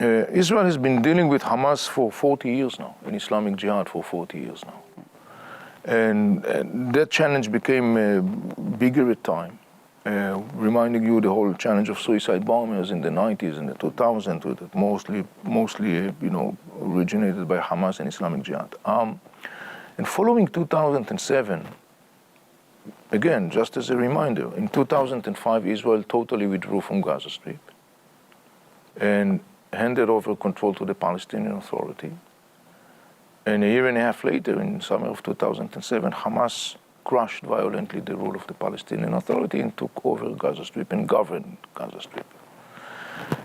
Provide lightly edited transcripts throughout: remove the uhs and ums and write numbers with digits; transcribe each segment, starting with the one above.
Israel has been dealing with Hamas for 40 years now, in Islamic Jihad for 40 years now. And that challenge became bigger at time, reminding you the whole challenge of suicide bombers in the 90s and the 2000s, that mostly originated by Hamas and Islamic Jihad. And following 2007, again, just as a reminder, in 2005, Israel totally withdrew from Gaza Strip and handed over control to the Palestinian Authority. And a year and a half later, in summer of 2007, Hamas crushed violently the rule of the Palestinian Authority and took over Gaza Strip and governed Gaza Strip.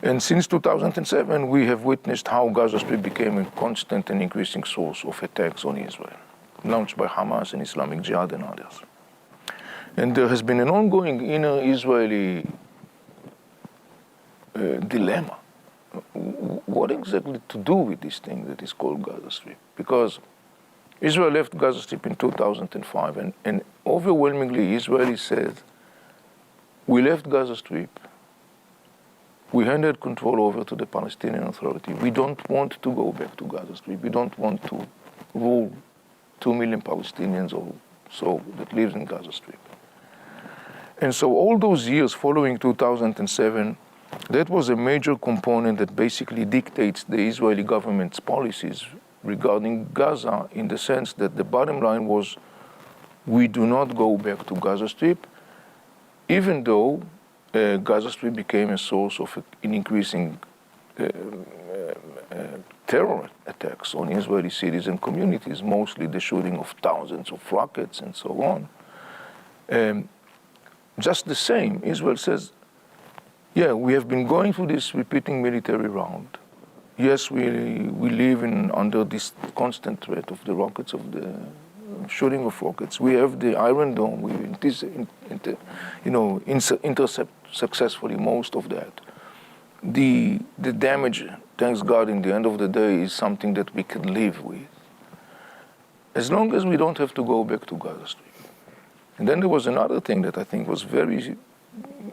And since 2007, we have witnessed how Gaza Strip became a constant and increasing source of attacks on Israel, launched by Hamas and Islamic Jihad and others. And there has been an ongoing inner Israeli dilemma. What exactly to do with this thing that is called Gaza Strip? Because Israel left Gaza Strip in 2005, and overwhelmingly Israelis said, we left Gaza Strip, we handed control over to the Palestinian Authority, we don't want to go back to Gaza Strip, we don't want to rule 2 million Palestinians or so that lives in Gaza Strip. And so all those years following 2007, that was a major component that basically dictates the Israeli government's policies regarding Gaza, in the sense that the bottom line was, we do not go back to Gaza Strip, even though Gaza Strip became a source of an increasing terror attacks on Israeli cities and communities, mostly the shooting of thousands of rockets and so on. Just the same, Israel says, yeah, we have been going through this repeating military round. Yes, we live under this constant threat of the rockets, of the shooting of rockets. We have the Iron Dome. We intercept successfully most of that. The damage, thanks God, in the end of the day, is something that we can live with, as long as we don't have to go back to Gaza Strip. And then there was another thing that I think was very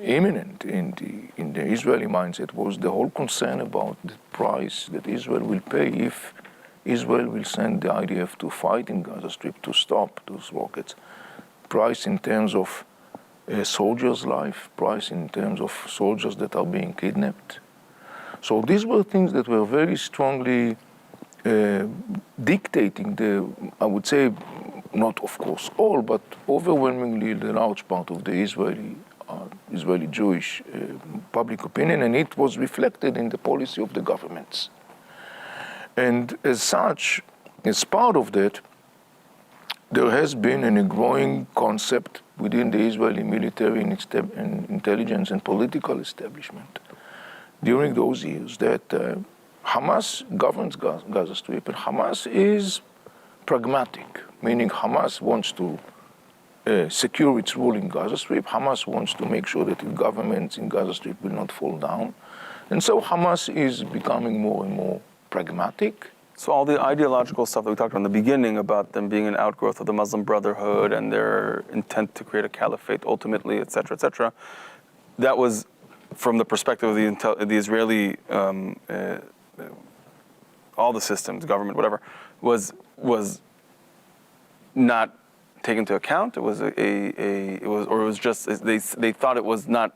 imminent in the Israeli mindset, was the whole concern about the price that Israel will pay if Israel will send the IDF to fight in Gaza Strip to stop those rockets. Price in terms of a soldier's life, price in terms of soldiers that are being kidnapped. So these were things that were very strongly dictating I would say, not of course all, but overwhelmingly the large part of the Israeli Jewish public opinion, and it was reflected in the policy of the governments. And as such, as part of that, there has been a growing concept within the Israeli military and intelligence and political establishment during those years that Hamas governs Gaza Strip, and Hamas is pragmatic, meaning Hamas wants to secure its rule in Gaza Strip. Hamas wants to make sure that the governments in Gaza Strip will not fall down. And so Hamas is becoming more and more pragmatic. So all the ideological stuff that we talked about in the beginning about them being an outgrowth of the Muslim Brotherhood and their intent to create a caliphate ultimately, et cetera, that was from the perspective of the Israeli, all the systems, government, whatever, was not taken into account. It was just they thought it was not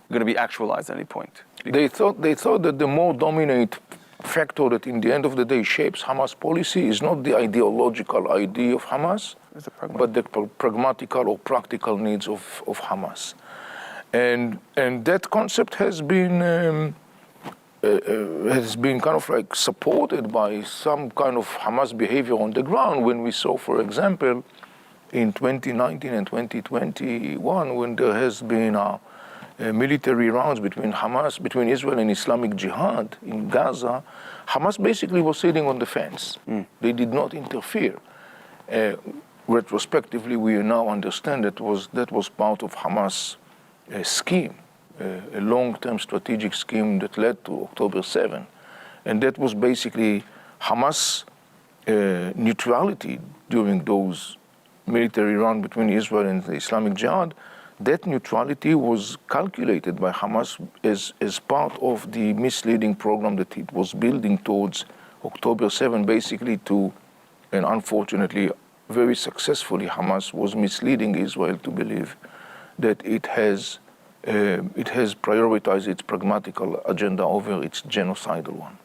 going to be actualized at any point. They thought that the more dominant factor that in the end of the day shapes Hamas policy is not the ideological idea of Hamas, but the pragmatical or practical needs of Hamas. And that concept has been kind of like supported by some kind of Hamas behavior on the ground, when we saw, for example, in 2019 and 2021, when there has been military rounds between Israel and Islamic Jihad in Gaza, Hamas basically was sitting on the fence. They did not interfere. Retrospectively, we now understand that was part of Hamas' scheme, a long-term strategic scheme that led to October 7. And that was basically Hamas' neutrality during those military rounds between Israel and the Islamic Jihad That neutrality was calculated by Hamas as part of the misleading program that it was building towards October 7, basically to, and unfortunately, very successfully, Hamas was misleading Israel to believe that it has prioritized its pragmatical agenda over its genocidal one.